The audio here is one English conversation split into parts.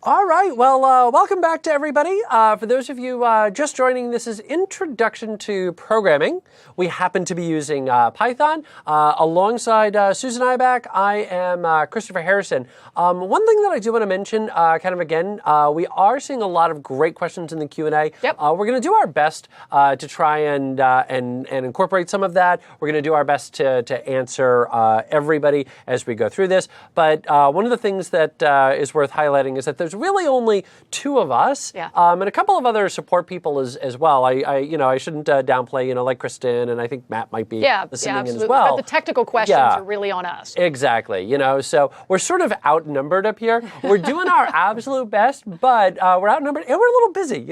All right, well, welcome back to everybody. For those of you just joining, this is Introduction to Programming. We happen to be using Python. Alongside Susan Ibach, I am Christopher Harrison. One thing that I do want to mention, kind of again, we are seeing a lot of great questions in the Q&A. Yep. We're going to do our best to try and incorporate some of that. We're going to do our best to answer everybody as we go through this. But one of the things that is worth highlighting is that there's really only two of us, and a couple of other support people as well. I shouldn't downplay, like Kristen, and I think Matt might be listening in as well. But the technical questions are really on us. Exactly. So we're sort of outnumbered up here. We're doing our absolute best, but we're outnumbered and we're a little busy.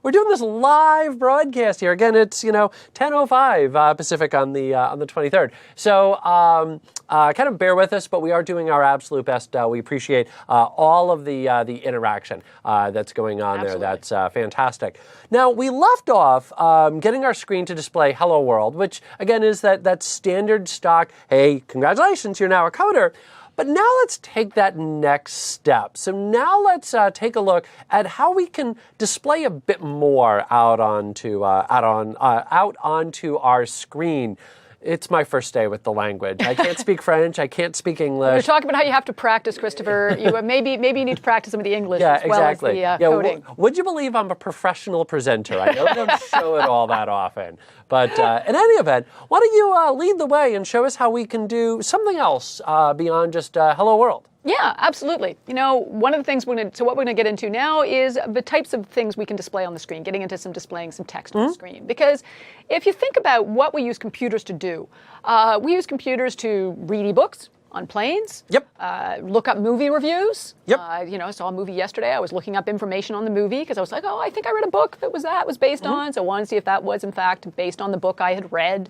We're doing this live broadcast here. Again, it's 10:05 Pacific on the 23rd. So kind of bear with us, but we are doing our absolute best. We appreciate all of the interaction that's going on there. That's fantastic. Now, we left off getting our screen to display Hello World, which again is that standard stock, hey, congratulations, you're now a coder. But now let's take that next step. So now let's take a look at how we can display a bit more out onto our screen. It's my first day with the language. I can't speak French. I can't speak English. We're talking about how you have to practice, Christopher. Maybe you need to practice some of the English as well as the coding. Would you believe I'm a professional presenter? I know I don't show it all that often. But in any event, why don't you lead the way and show us how we can do something else beyond just Hello World? Yeah, absolutely. One of the things what we're going to get into now is the types of things we can display on the screen, getting into displaying some text on the screen. Because if you think about what we use computers to do, we use computers to read ebooks on planes. Yep. Look up movie reviews. Yep. I saw a movie yesterday. I was looking up information on the movie because I was like, I think I read a book that was based on. So I wanted to see if that was in fact based on the book I had read.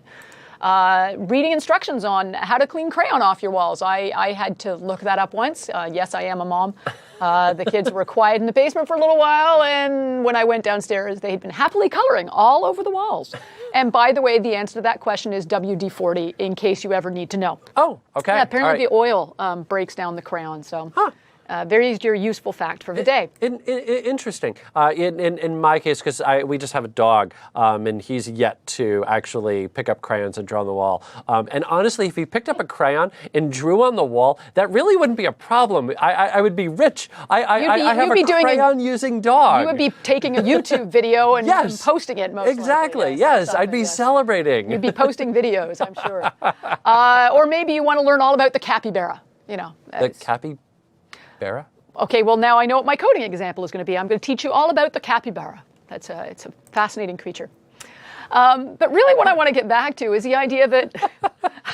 Reading instructions on how to clean crayon off your walls. I had to look that up once. Yes, I am a mom. The kids were quiet in the basement for a little while, and when I went downstairs, they had been happily coloring all over the walls. And by the way, the answer to that question is WD-40, in case you ever need to know. Oh, okay. Yeah, apparently the oil breaks down the crayon, so... Very useful fact for the day. Interesting. In my case, because we just have a dog, and he's yet to actually pick up crayons and draw on the wall. And honestly, if he picked up a crayon and drew on the wall, that really wouldn't be a problem. I would be rich. I have a crayon-using dog. You would be taking a YouTube video and posting it most Exactly. likely. Yes, I'd be celebrating. You'd be posting videos, I'm sure. Or maybe you want to learn all about the capybara. The capybara? Okay, well now I know what my coding example is going to be. I'm going to teach you all about the capybara. It's a fascinating creature. But really what I want to get back to is the idea that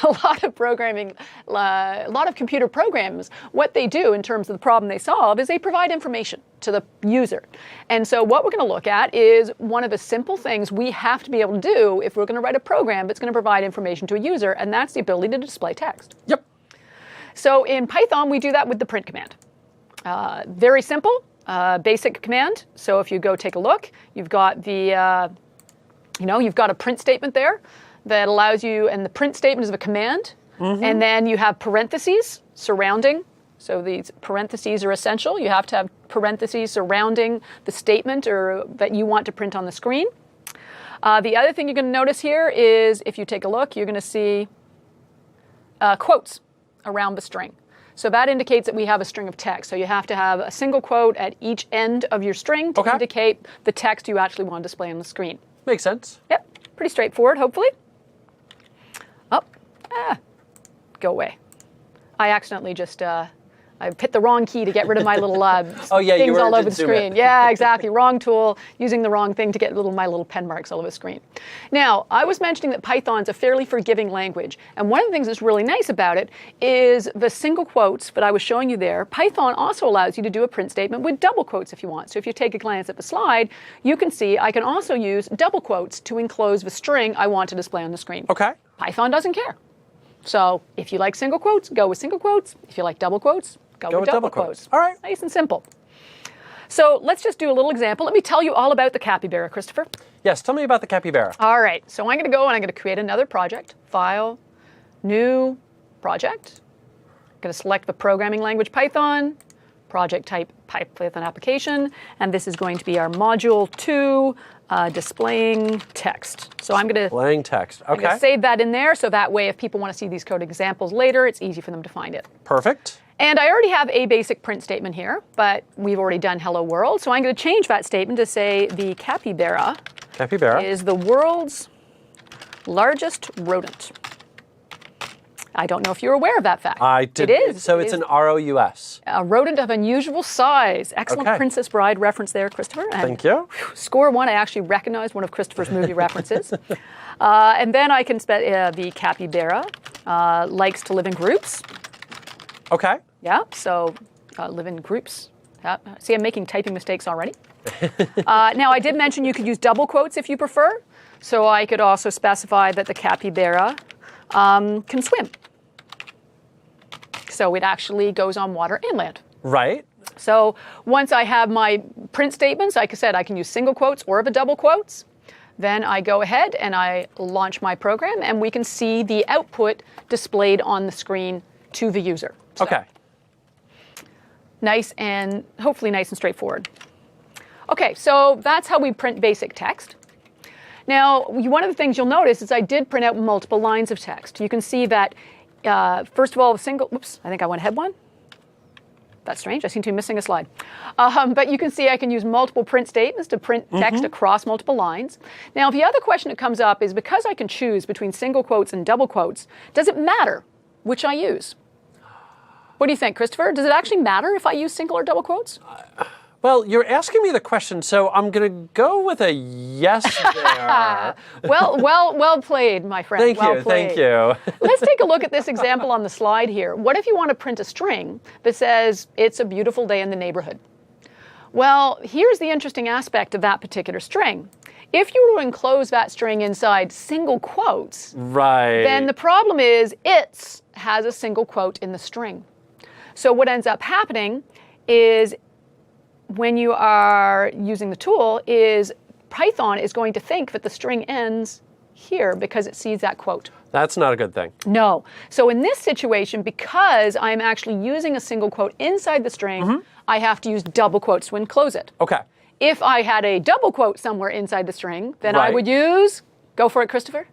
a lot of computer programs, what they do in terms of the problem they solve is they provide information to the user. And so what we're going to look at is one of the simple things we have to be able to do if we're going to write a program that's going to provide information to a user, and that's the ability to display text. Yep. So in Python, we do that with the print command. Very simple, basic command. So if you go take a look, you've got you've got a print statement there that allows you, and the print statement is a command, and then you have parentheses surrounding. So these parentheses are essential. You have to have parentheses surrounding the statement that you want to print on the screen. The other thing you're going to notice here is if you take a look, you're going to see quotes around the string. So that indicates that we have a string of text. So you have to have a single quote at each end of your string to indicate the text you actually want to display on the screen. Makes sense. Yep, pretty straightforward, hopefully. Go away. I accidentally just, I hit the wrong key to get rid of my little things all over the screen. Yeah, exactly. Wrong tool, using the wrong thing to get my little pen marks all over the screen. Now, I was mentioning that Python's a fairly forgiving language. And one of the things that's really nice about it is the single quotes that I was showing you there. Python also allows you to do a print statement with double quotes if you want. So if you take a glance at the slide, you can see I can also use double quotes to enclose the string I want to display on the screen. Okay. Python doesn't care. So if you like single quotes, go with single quotes. If you like double quotes, go with double quotes. All right. Nice and simple. So let's just do a little example. Let me tell you all about the capybara, Christopher. Yes, tell me about the capybara. All right, so I'm going to go and I'm going to create another project. File, new project. I'm going to select the programming language Python, project type Python application, and this is going to be our module 2, displaying text. So I'm going to Displaying text. I'm going Okay. to save that in there so that way if people want to see these code examples later, it's easy for them to find it. Perfect. And I already have a basic print statement here, but we've already done hello world. So I'm going to change that statement to say the capybara Capybara. is the world's largest rodent. I don't know if you're aware of that fact. I did. It is. So It it's is an ROUS. a rodent of unusual size. Excellent Okay. Princess Bride reference there, Christopher. And Thank you. Score one, I actually recognized one of Christopher's movie references. And then I can the capybara likes to live in groups. Okay. Yeah, so live in groups. See, I'm making typing mistakes already. Now, I did mention you could use double quotes if you prefer. So I could also specify that the capybara can swim. So it actually goes on water and land. Right. So once I have my print statements, like I said, I can use single quotes or the double quotes. Then I go ahead and I launch my program, and we can see the output displayed on the screen to the user. So Okay. nice and hopefully nice and straightforward. Okay, so that's how we print basic text. Now, one of the things you'll notice is I did print out multiple lines of text. You can see that, first of all, oops, I think I went ahead one. That's strange, I seem to be missing a slide. But you can see I can use multiple print statements to print text across multiple lines. Now, the other question that comes up is because I can choose between single quotes and double quotes, does it matter which I use? What do you think, Christopher? Does it actually matter if I use single or double quotes? Well, you're asking me the question, so I'm going to go with a yes there. Well played, my friend. Thank well you, played. thank you. Let's take a look at this example on the slide here. What if you want to print a string that says, it's a beautiful day in the neighborhood? Well, here's the interesting aspect of that particular string. If you were to enclose that string inside single quotes, Right. then the problem is it's has a single quote in the string. So what ends up happening is when you are using the tool is Python is going to think that the string ends here because it sees that quote. That's not a good thing. No. So in this situation, because I'm actually using a single quote inside the string, I have to use double quotes to enclose it. Okay. If I had a double quote somewhere inside the string, then I Right. would use, go for it, Christopher.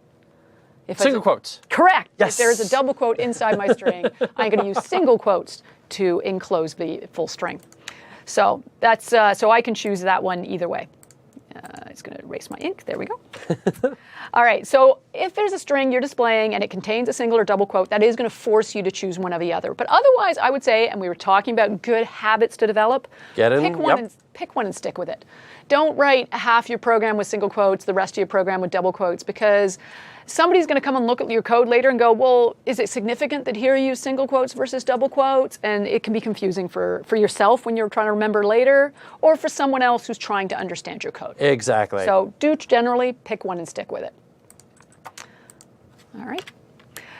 If I- Single quotes. Correct. Yes. If there's a double quote inside my string, I'm going to use single quotes to enclose the full string. So that's so I can choose that one either way. It's going to erase my ink. There we go. All right. So if there's a string you're displaying and it contains a single or double quote, that is going to force you to choose one or the other. But otherwise, I would say, and we were talking about good habits to develop, Get in, pick one and stick with it. Don't write half your program with single quotes, the rest of your program with double quotes, because somebody's going to come and look at your code later and go, well, is it significant that here you use single quotes versus double quotes? And it can be confusing for yourself when you're trying to remember later, or for someone else who's trying to understand your code. Exactly. So do generally pick one and stick with it. All right.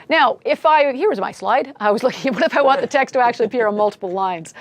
Now, here was my slide. I was looking at what if I want the text to actually appear on multiple lines.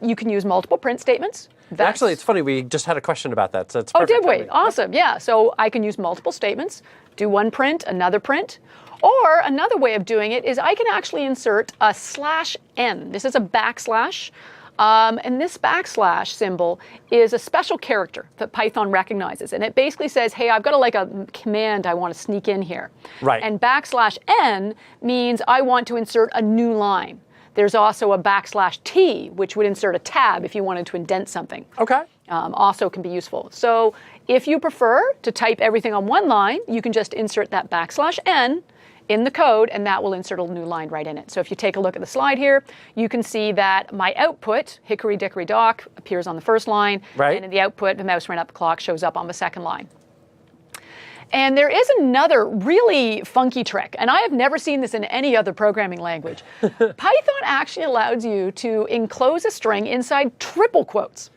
You can use multiple print statements. Actually, it's funny. We just had a question about that, so it's Oh, perfect did we? timing. Awesome. Yeah. So I can use multiple statements, do one print, another print. Or another way of doing it is I can actually insert a /n. This is a backslash. And this backslash symbol is a special character that Python recognizes. And it basically says, hey, I've got a command I want to sneak in here. Right. And /n means I want to insert a new line. There's also a /t, which would insert a tab if you wanted to indent something. Okay. Also can be useful. So if you prefer to type everything on one line, you can just insert that /n in the code, and that will insert a new line right in it. So if you take a look at the slide here, you can see that my output, hickory dickory dock, appears on the first line, Right. and in the output, the mouse ran up the clock shows up on the second line. And there is another really funky trick, and I have never seen this in any other programming language. Python actually allows you to enclose a string inside triple quotes.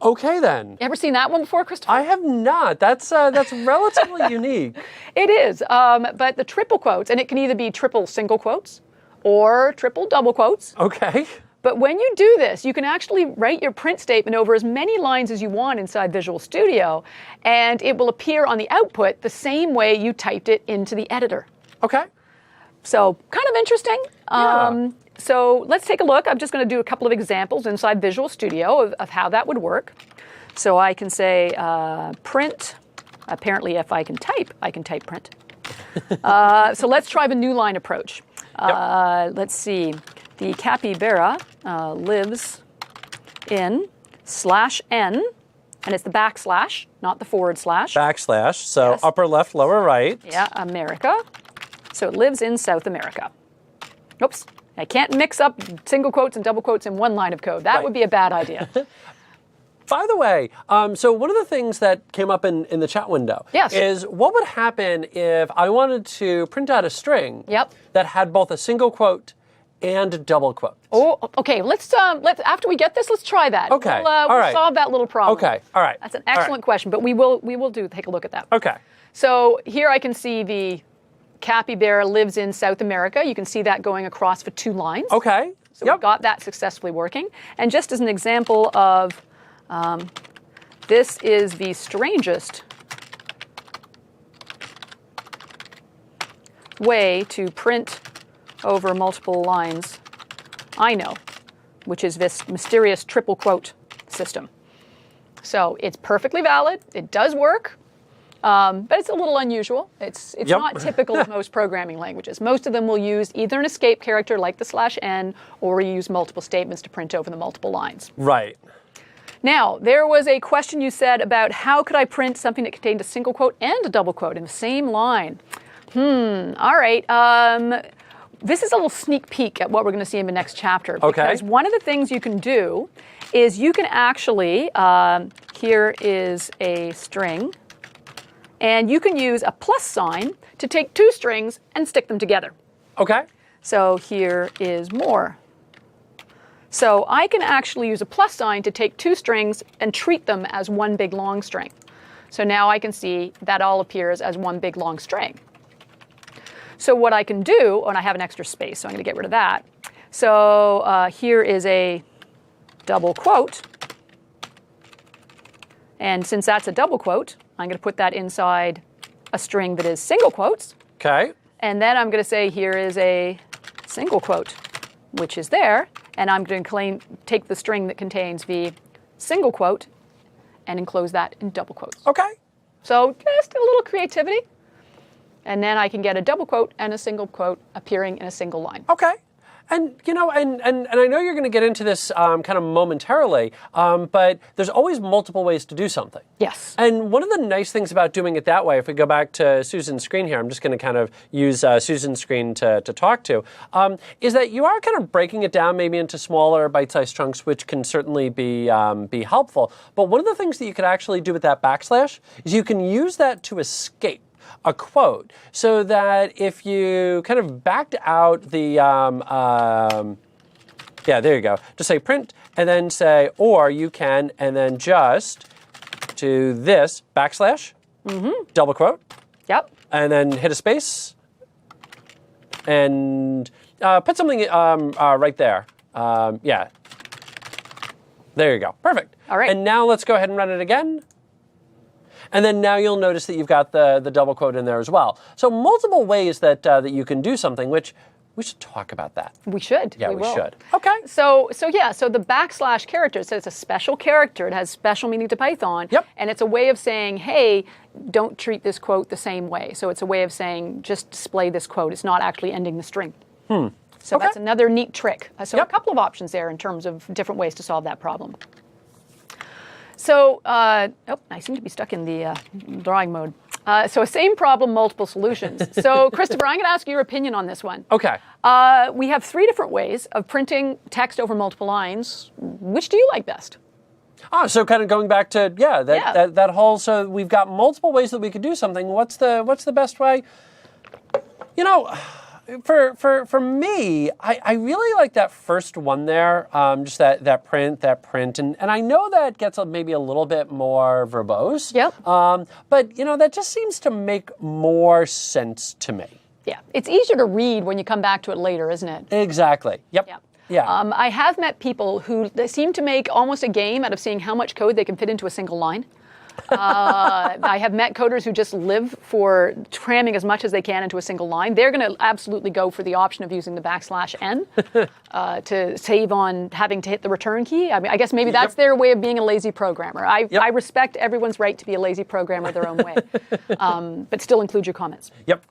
Okay, then. Ever seen that one before, Christopher? I have not. That's relatively unique. It is, but the triple quotes, and it can either be triple single quotes or triple double quotes. Okay. But when you do this, you can actually write your print statement over as many lines as you want inside Visual Studio, and it will appear on the output the same way you typed it into the editor. Okay. So kind of interesting. Yeah. So let's take a look. I'm just going to do a couple of examples inside Visual Studio of how that would work. So I can say print. Apparently, if I can type print. So let's try the new line approach. Let's see. The capybara lives in /n, and it's the backslash, not the forward slash. Backslash, so Yes. upper left, lower right. Yeah, America. So it lives in South America. Oops, I can't mix up single quotes and double quotes in one line of code. That Right. would be a bad idea. By the way, so one of the things that came up in the chat window Yes. is what would happen if I wanted to print out a string Yep. that had both a single quote and double quotes. Oh, okay. Let's after we get this, let's try that. Okay, We'll, all we'll right. solve that little problem. Okay, all right. That's an All right. excellent question, but we will take a look at that. Okay. So here I can see the capybara lives in South America. You can see that going across for 2 lines. Okay. So Yep. we've got that successfully working. And just as an example of this is the strangest way to print over multiple lines I know, which is this mysterious triple quote system. So it's perfectly valid. It does work. But it's a little unusual. It's Yep. not typical of most programming languages. Most of them will use either an escape character like the /n, or use multiple statements to print over the multiple lines. Right. Now, there was a question you said about how could I print something that contained a single quote and a double quote in the same line. All right. This is a little sneak peek at what we're going to see in the next chapter. Okay. Because one of the things you can do is you can actually, here is a string, and you can use a plus sign to take 2 strings and stick them together. Okay. So here is more. So I can actually use a plus sign to take 2 strings and treat them as one big long string. So now I can see that all appears as one big long string. So what I can do, and I have an extra space, so I'm going to get rid of that. So here is a double quote. And since that's a double quote, I'm going to put that inside a string that is single quotes. Okay. And then I'm going to say here is a single quote, which is there. And I'm going to take the string that contains the single quote and enclose that in double quotes. Okay. So just a little creativity. And then I can get a double quote and a single quote appearing in a single line. Okay. And, you know, and I know you're going to get into this kind of momentarily, but there's always multiple ways to do something. Yes. And one of the nice things about doing it that way, if we go back to Susan's screen here, I'm just going to kind of use Susan's screen to talk to, is that you are kind of breaking it down maybe into smaller bite-sized chunks, which can certainly be helpful. But one of the things that you could actually do with that backslash is you can use that to escape a quote, so that if you kind of backed out the, yeah, there you go. Just say print and then say, or you can, and then just do this backslash, double quote, Yep. and then hit a space and put something right there. Yeah. There you go. Perfect. All right. And now let's go ahead and run it again. And then now you'll notice that you've got the double quote in there as well. So multiple ways that you can do something, which we should talk about that. We should. Yeah, we will. should. Okay. So the backslash character, so it's a special character. It has special meaning to Python. Yep. And it's a way of saying, hey, don't treat this quote the same way. So it's a way of saying, just display this quote. It's not actually ending the string. So Okay. that's another neat trick. So Yep. a couple of options there in terms of different ways to solve that problem. So, I seem to be stuck in the drawing mode. So same problem, multiple solutions. So Christopher, I'm going to ask your opinion on this one. Okay. We have 3 different ways of printing text over multiple lines. Which do you like best? So kind of going back to, that whole, so we've got multiple ways that we could do something. What's the best way? You know, for me, I really like that first one there, just that print, and I know that gets maybe a little bit more verbose. Yep. But, you know, that just seems to make more sense to me. Yeah, it's easier to read when you come back to it later, isn't it? Exactly. Yep. Yeah. Yeah. I have met people who seem to make almost a game out of seeing how much code they can fit into a single line. I have met coders who just live for cramming as much as they can into a single line. They're going to absolutely go for the option of using the \n to save on having to hit the return key. I mean, I guess maybe that's their way of being a lazy programmer. I respect everyone's right to be a lazy programmer their own way, but still include your comments. Yep.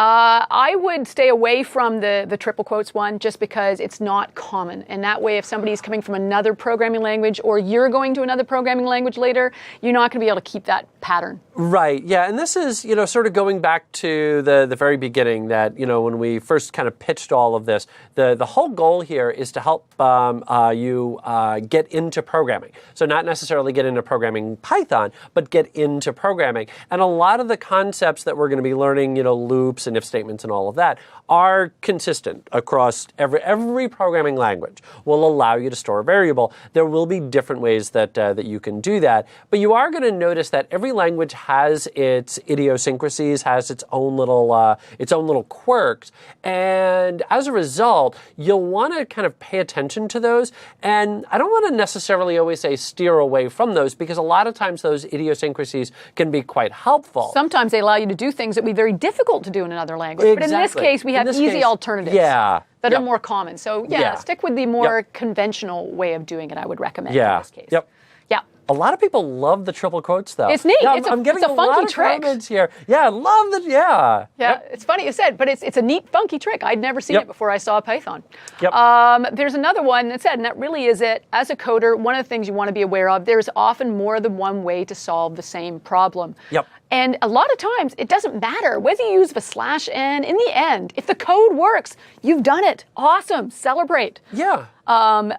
I would stay away from the triple quotes one just because it's not common. And that way, if somebody's coming from another programming language or you're going to another programming language later, you're not going to be able to keep that pattern. Right. Yeah. And this is, sort of going back to the very beginning that, when we first kind of pitched all of this, the whole goal here is to help you get into programming. So not necessarily get into programming Python, but get into programming. And a lot of the concepts that we're going to be learning, loops and if statements and all of that are consistent across every programming language. Will allow you to store a variable. There will be different ways that you can do that, but you are going to notice that every language has its idiosyncrasies, has its own little quirks, and as a result, you'll want to kind of pay attention to those. And I don't want to necessarily always say steer away from those because a lot of times those idiosyncrasies can be quite helpful. Sometimes they allow you to do things that would be very difficult to do in another language. Exactly. But in this case, we have easy alternatives that are more common. So stick with the more conventional way of doing it, I would recommend in this case. Yep. Yeah. A lot of people love the triple quotes, though. It's neat. Yeah, I'm getting a funky lot of trick. comments here. Yeah, I love that. Yeah. Yeah, Yep. it's funny you said, but it's a neat, funky trick. I'd never seen it before I saw Python. Yep. There's another one that said, and that really is it. As a coder, one of the things you want to be aware of, there's often more than one way to solve the same problem. Yep. And a lot of times, it doesn't matter whether you use the /n. In the end, if the code works, you've done it. Awesome. Celebrate. Yeah. And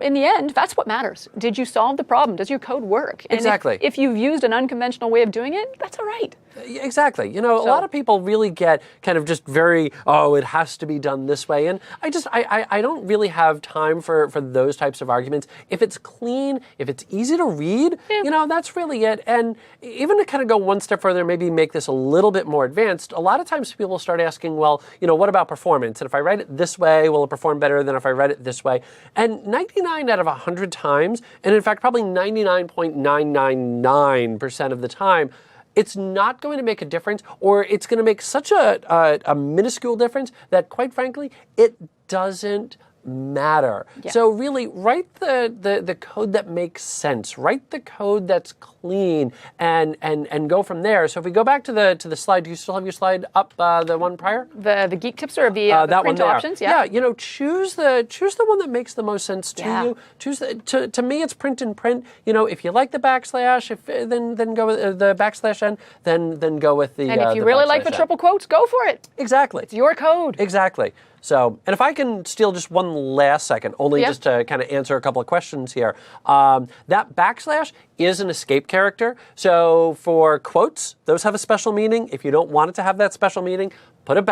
in the end, that's what matters. Did you solve the problem? Does your code work? And Exactly. If you've used an unconventional way of doing it, that's all right. Exactly. A lot of people really get kind of just very, it has to be done this way. And I don't really have time for those types of arguments. If it's clean, if it's easy to read, that's really it. And even to kind of go one step further, maybe make this a little bit more advanced, a lot of times people start asking, well, what about performance? And if I write it this way, will it perform better than if I write it this way? And 99 out of 100 times, and in fact, probably 99.999% of the time, it's not going to make a difference, or it's going to make such a minuscule difference that, quite frankly, it doesn't matter. Yeah. So really, write the code that makes sense. Write the code that's clean, and go from there. So if we go back to the slide, do you still have your slide up? The one prior? The geek tips or the that print one there. options? Yeah. Yeah. Choose the one that makes the most sense to you. Choose to me, it's print and print. If you like the backslash, then go with the /n. Then go with the. And if you really like the triple quotes, go for it. Exactly. It's your code. Exactly. So, and if I can steal just one last second, only just to kind of answer a couple of questions here. That / is an escape character. So for quotes, those have a special meaning. If you don't want it to have that special meaning, put a /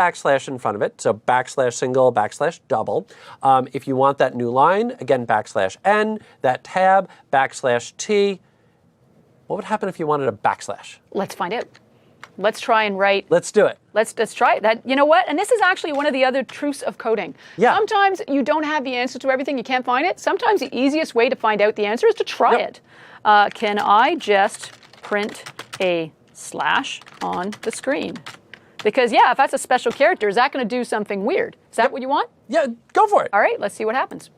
in front of it. So /single, /double. If you want that new line, again, /n, that tab, /t. What would happen if you wanted a /? Let's find out. Let's try and write. Let's do it. Let's try it. You know what? And this is actually one of the other truths of coding. Yeah. Sometimes you don't have the answer to everything. You can't find it. Sometimes the easiest way to find out the answer is to try it. Can I just print a / on the screen? Because, if that's a special character, is that going to do something weird? Is that what you want? Yeah, go for it. All right, let's see what happens.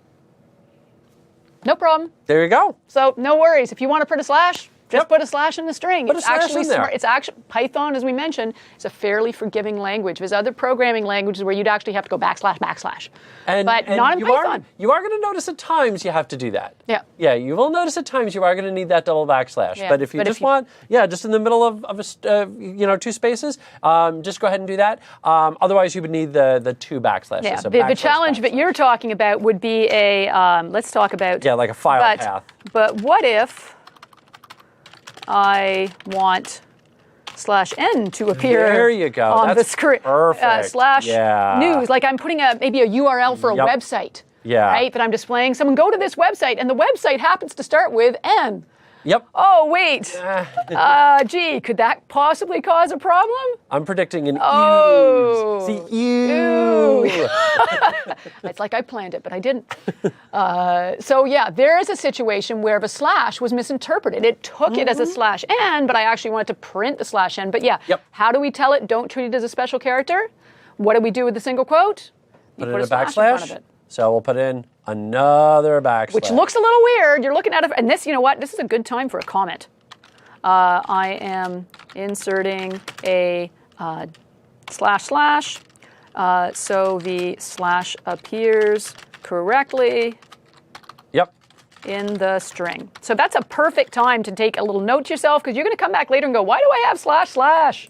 No problem. There you go. So no worries. If you want to print a /, just put a / in the string. Put a it's / actually in there. smart. It's actually Python, as we mentioned, is a fairly forgiving language. There's other programming languages where you'd actually have to go / /. And not in Python. You are going to notice at times you have to do that. Yeah. Yeah, you will notice at times you are going to need that double /. Yeah, But if you want, just in the middle of two spaces, just go ahead and do that. Otherwise, you would need the two /. Yeah. So The challenge that you're talking about would be let's talk about. Yeah, like a file path. But what if I want /n to appear there you go. on That's the screen. Perfect. /news, like I'm putting maybe a URL for a website. Yeah. Right, that I'm displaying. Someone go to this website, and the website happens to start with N. Yep. Oh, wait. Gee, could that possibly cause a problem? I'm predicting an Oh. ooze. See, ew. It's like I planned it, but I didn't. So yeah, there is a situation where the slash was misinterpreted. It took it as a slash n, but I actually wanted to print the slash n. But yeah, Yep. how do we tell it don't treat it as a special character? What do we do with the single quote? You Put in a slash in front of backslash. it. So we'll put in another backslash. Which looks a little weird. You're looking at it, and this, you know what? This is a good time for a comment. I am inserting a slash slash, so the slash appears correctly Yep. in the string. So that's a perfect time to take a little note to yourself, because you're going to come back later and go, why do I have slash slash?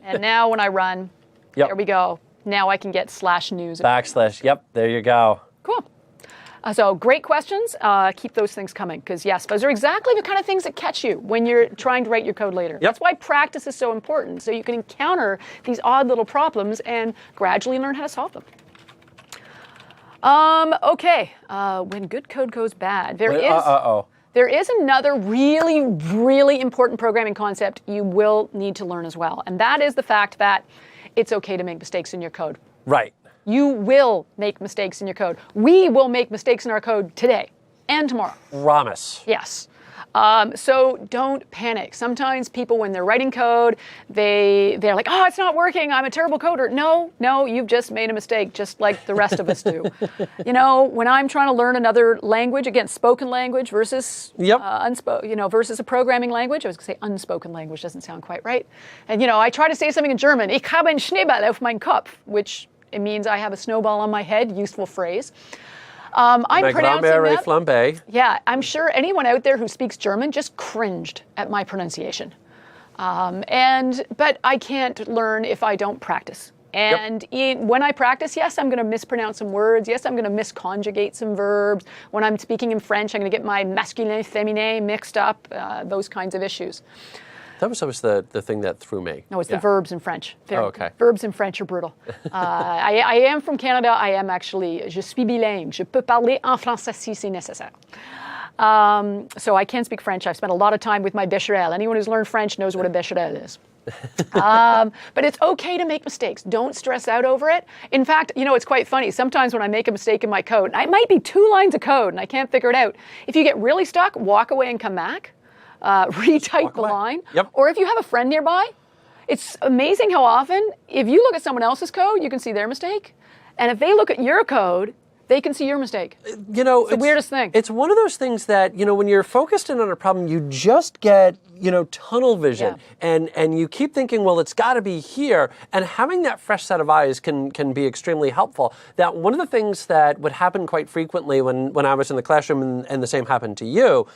And now when I run, Yep. there we go. Now I can get slash news. Backslash. Yep. There you go. Cool. So great questions. Keep those things coming, because yes, those are exactly the kind of things that catch you when you're trying to write your code later. That's why practice is so important, so you can encounter these odd little problems and gradually learn how to solve them. Okay, when good code goes bad, there is another really, really important programming concept you will need to learn as well, and that is the fact that it's okay to make mistakes in your code. Right. You will make mistakes in your code. We will make mistakes in our code today and tomorrow. Promise. Yes. So don't panic. Sometimes people, when they're writing code, they're like, oh, it's not working. I'm a terrible coder. No, you've just made a mistake, just like the rest of us do. You know, when I'm trying to learn another language, again, spoken language versus versus a programming language. I was going to say unspoken language, doesn't sound quite right. And I try to say something in German. Ich habe einen Schneeball auf meinem Kopf, which it means I have a snowball on my head. Useful phrase. I'm pronouncing that. Flambe. Yeah, I'm sure anyone out there who speaks German just cringed at my pronunciation. But I can't learn if I don't practice. And when I practice, yes, I'm going to mispronounce some words. Yes, I'm going to misconjugate some verbs. When I'm speaking in French, I'm going to get my masculin, féminin mixed up, those kinds of issues. That was always the thing that threw me. No, it's the verbs in French. Okay. Verbs in French are brutal. I am from Canada. I am actually, je suis bilingue. Je peux parler en français si c'est nécessaire. So I can speak French. I've spent a lot of time with my bécherel. Anyone who's learned French knows what a bécherel is. But it's okay to make mistakes. Don't stress out over it. In fact, it's quite funny. Sometimes when I make a mistake in my code, it might be 2 lines of code and I can't figure it out. If you get really stuck, walk away and come back. Retype the line. Yep. Or if you have a friend nearby, it's amazing how often, if you look at someone else's code, you can see their mistake. And if they look at your code, they can see your mistake. It's the weirdest thing. It's one of those things that, when you're focused in on a problem, you just get, tunnel vision. Yeah. And you keep thinking, well, it's got to be here. And having that fresh set of eyes can be extremely helpful. That one of the things that would happen quite frequently when I was in the classroom, and the same happened to you,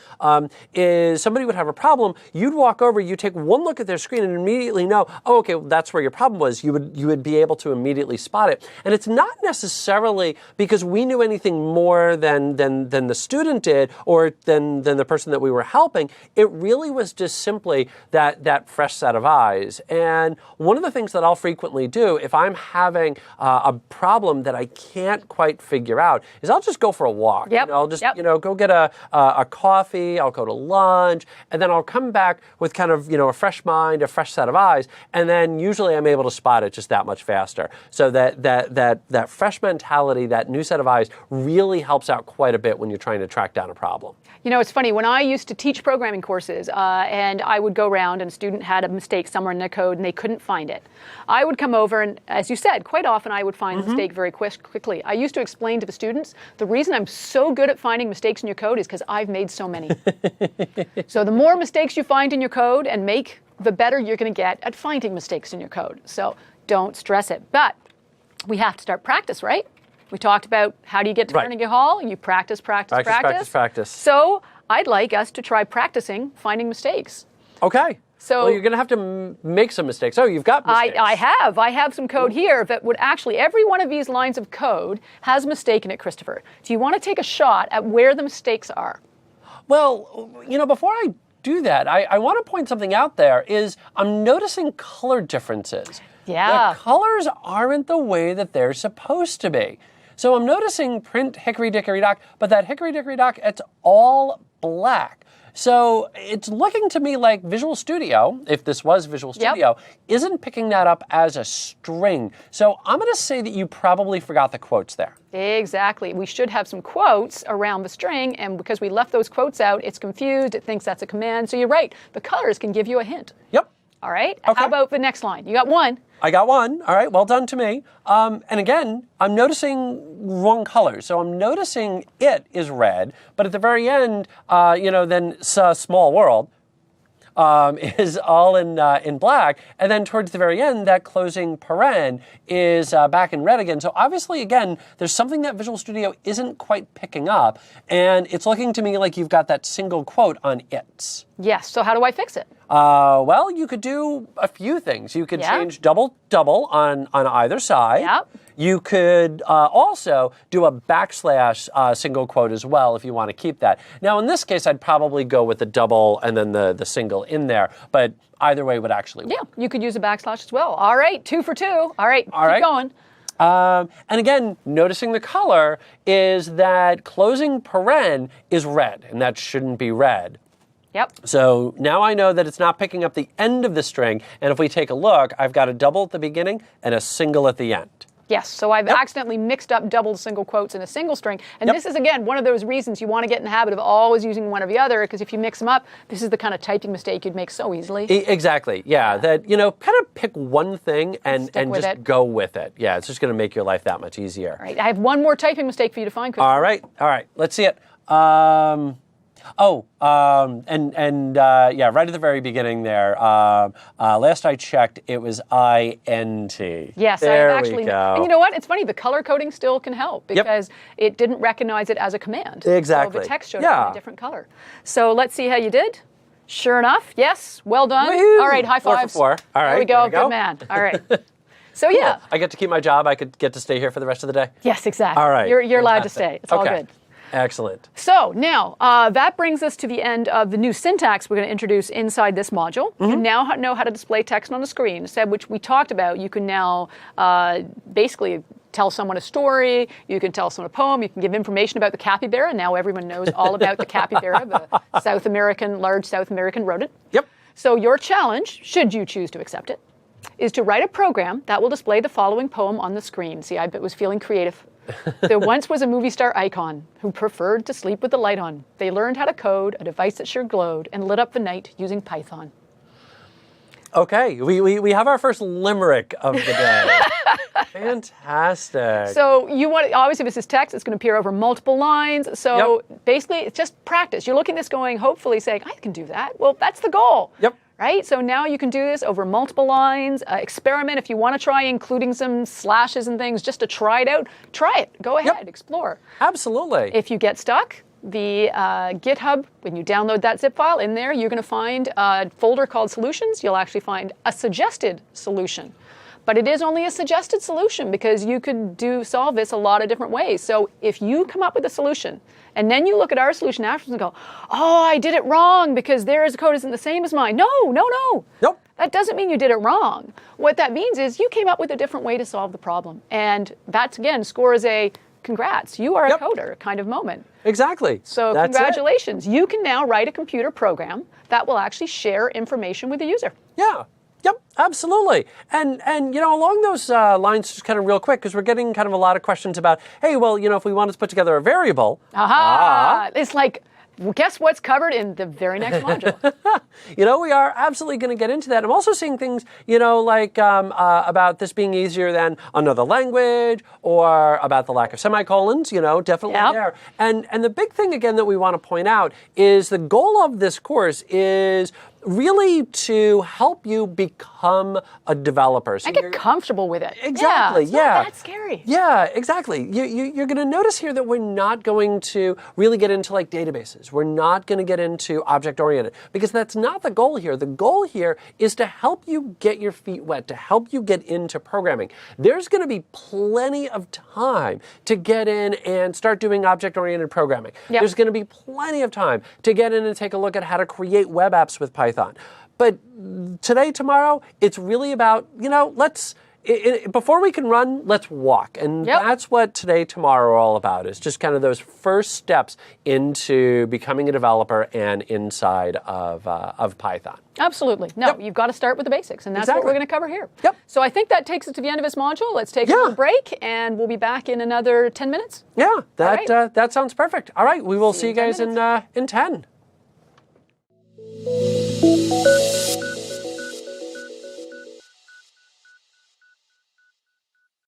is somebody would have a problem. You'd walk over, you take one look at their screen and immediately know, oh, okay, well, that's where your problem was. You would be able to immediately spot it. And it's not necessarily because we knew anything more than the student did or than the person that we were helping. It really was just simply that fresh set of eyes. And one of the things that I'll frequently do if I'm having a problem that I can't quite figure out is I'll just go for a walk. Yep. I'll just go get a coffee, I'll go to lunch, and then I'll come back with kind of a fresh mind, a fresh set of eyes, and then usually I'm able to spot it just that much faster. So that fresh mentality, that new set of eyes really helps out quite a bit when you're trying to track down a problem. It's funny. When I used to teach programming courses and I would go around and a student had a mistake somewhere in their code and they couldn't find it, I would come over and, as you said, quite often I would find the mistake very quickly. I used to explain to the students, the reason I'm so good at finding mistakes in your code is because I've made so many. So the more mistakes you find in your code and make, the better you're going to get at finding mistakes in your code. So don't stress it. But we have to start practice, right? We talked about how do you get to Carnegie Hall? You practice. So I'd like us to try practicing finding mistakes. Okay. So well, you're going to have to make some mistakes. Oh, you've got mistakes. I have some code here that would actually, every one of these lines of code has a mistake in it, Christopher. Do you want to take a shot at where the mistakes are? Well, before I do that, I want to point something out there is I'm noticing color differences. Yeah. The colors aren't the way that they're supposed to be. So I'm noticing print hickory dickory dock, but that hickory dickory dock, it's all black. So it's looking to me like Visual Studio, if this was Visual Studio, isn't picking that up as a string. So I'm going to say that you probably forgot the quotes there. Exactly. We should have some quotes around the string, and because we left those quotes out, it's confused. It thinks that's a command. So you're right. The colors can give you a hint. Yep. All right. Okay. How about the next line? You got one. I got one. All right, well done to me. And again, I'm noticing wrong colors. So I'm noticing it is red, but at the very end, then Small World is all in black. And then towards the very end, that closing paren is back in red again. So obviously, again, there's something that Visual Studio isn't quite picking up. And it's looking to me like you've got that single quote on its. Yes. So how do I fix it? Well, you could do a few things. You could change double on either side. Yep. You could also do a backslash single quote as well if you want to keep that. Now, in this case, I'd probably go with the double and then the single in there. But either way would actually work. Yeah, you could use a backslash as well. All right, 2 for 2. All right, keep going. And again, noticing the color is that closing paren is red, and that shouldn't be red. Yep. So now I know that it's not picking up the end of the string, and if we take a look, I've got a double at the beginning and a single at the end. Yes, so I've accidentally mixed up double single quotes in a single string. And this is, again, one of those reasons you want to get in the habit of always using one or the other, because if you mix them up, this is the kind of typing mistake you'd make so easily. Exactly, yeah. That, kind of pick one thing and just go with it. Yeah, it's just going to make your life that much easier. All right, I have one more typing mistake for you to find, Chris. All right, let's see it. Right at the very beginning there, last I checked, it was INT. Yes, there I've actually. We go. And you know what? It's funny, the color coding still can help because it didn't recognize it as a command. Exactly. So the text showed up in a different color. So let's see how you did. Sure enough, yes, well done. Woo-hoo. All right, high fives. 4 for 4. All right, there we go. Good man. All right. So cool. yeah. I get to keep my job. I could get to stay here for the rest of the day. Yes, exactly. All right. You're allowed to stay. It's all good. Excellent. So now that brings us to the end of the new syntax we're going to introduce inside this module. You now know how to display text on the screen, which we talked about. You can now basically tell someone a story, you can tell someone a poem, you can give information about the capybara. Now everyone knows all about the capybara, the large South American rodent. Yep. So your challenge, should you choose to accept it, is to write a program that will display the following poem on the screen. See, I was feeling creative. There once was a movie star icon who preferred to sleep with the light on. They learned how to code a device that sure glowed and lit up the night using Python. Okay, we have our first limerick of the day. Fantastic. So you want, obviously this is text, it's going to appear over multiple lines. So basically it's just practice. You're looking at this going, hopefully saying, I can do that. Well, that's the goal. Yep. Right? So now you can do this over multiple lines. Experiment if you want to try including some slashes and things just to try it out. Try it. Go ahead. Explore. Absolutely. If you get stuck, the GitHub, when you download that zip file, in there you're going to find a folder called Solutions. You'll actually find a suggested solution. But it is only a suggested solution because you could solve this a lot of different ways. So if you come up with a solution and then you look at our solution afterwards and go, oh, I did it wrong because theirs code isn't the same as mine. No. Nope. That doesn't mean you did it wrong. What that means is you came up with a different way to solve the problem. And that's, again, scores a congrats, you are a coder kind of moment. Exactly. So that's congratulations. You can now write a computer program that will actually share information with the user. Yeah. Yep, absolutely. And along those lines, just kind of real quick, because we're getting kind of a lot of questions about, hey, well, if we wanted to put together a variable. It's like, well, guess what's covered in the very next module? We are absolutely going to get into that. I'm also seeing things, about this being easier than another language or about the lack of semicolons, definitely there. And the big thing, again, that we want to point out is the goal of this course is really to help you become a developer. So and get comfortable with it. Exactly, It's not that scary. Yeah, exactly. You're going to notice here that we're not going to really get into like databases. We're not going to get into object-oriented because that's not the goal here. The goal here is to help you get your feet wet, to help you get into programming. There's going to be plenty of time to get in and start doing object-oriented programming. Yep. There's going to be plenty of time to get in and take a look at how to create web apps with Python. But today, tomorrow, it's really about, before we can run, let's walk. And Yep. that's what today, tomorrow are all about, is just kind of those first steps into becoming a developer and inside of Python. Absolutely. No, you've got to start with the basics, and that's what Exactly. we're going to cover here. Yep. So I think that takes us to the end of this module. Let's take a little break, and we'll be back in another 10 minutes. Yeah, that right. that sounds perfect. All right, we will see you 10 guys in 10.